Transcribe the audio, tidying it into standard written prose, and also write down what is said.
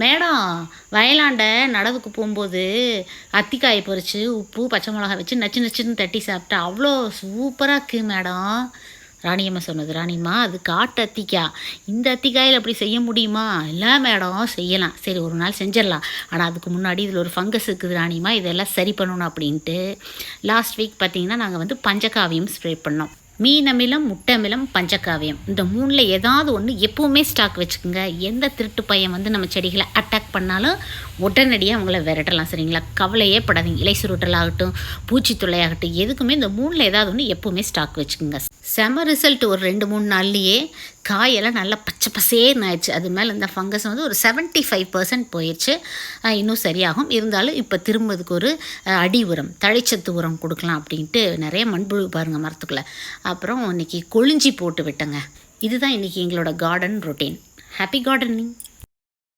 Madam வயலாண்ட நடவுக்கு போகும்போது அத்திக்காயை பறித்து உப்பு பச்சை மிளகா வச்சு நச்சு நச்சுன்னு தட்டி சாப்பிட்டா அவ்வளோ சூப்பராக இருக்குது மேடம். ராணியம்மா சொன்னது. ராணிம்மா அது காட்டு அத்திக்காய், இந்த அத்திக்காயில் அப்படி செய்ய முடியுமா? இல்லை மேடம் செய்யலாம், சரி ஒரு நாள் செஞ்சிடலாம். ஆனால் அதுக்கு முன்னாடி இதில் ஒரு ஃபங்கஸ் இருக்குது ராணிம்மா, இதெல்லாம் சரி பண்ணணும் அப்படின்ட்டு லாஸ்ட் வீக் பார்த்திங்கன்னா நாங்கள் பஞ்சகாவியம் ஸ்ப்ரே பண்ணோம். மீன் அமிலம், முட்டை அமிலம், பஞ்சகாவியம், இந்த மூணில் ஏதாவது ஒன்று எப்போவுமே ஸ்டாக் வச்சுக்கோங்க. எந்த திருட்டு பையன் நம்ம செடிகளை அட்டாக் பண்ணாலும் உடனடியாக அவங்கள விரட்டலாம், சரிங்களா? கவலையே படாதீங்க. இலை சுருட்டலாகட்டும், பூச்சி தொல்லையாகட்டும், எதுக்குமே இந்த மூணில் ஏதாவது ஒன்று எப்போவுமே ஸ்டாக் வச்சுக்கோங்க. செம ரிசல்ட். ஒரு 2-3 நாள்லேயே காயெல்லாம் நல்லா பச்சை பசேர்னு ஆயிடுச்சு. அது மேலே இந்த ஃபங்கஸ் ஒரு 75% போயிடுச்சு. இன்னும் சரியாகும். இருந்தாலும் இப்போ திரும்ப இதுக்கு ஒரு அடி உரம், தழைச்சத்து உரம் கொடுக்கலாம் அப்படின்ட்டு நிறைய மண்புழு பாருங்கள் மரத்துக்குள்ளே. அப்புறம் இன்றைக்கி கொழிஞ்சி போட்டு விட்டேங்க. இதுதான் இன்றைக்கி எங்களோட கார்டன் ரொட்டீன். Happy gardening.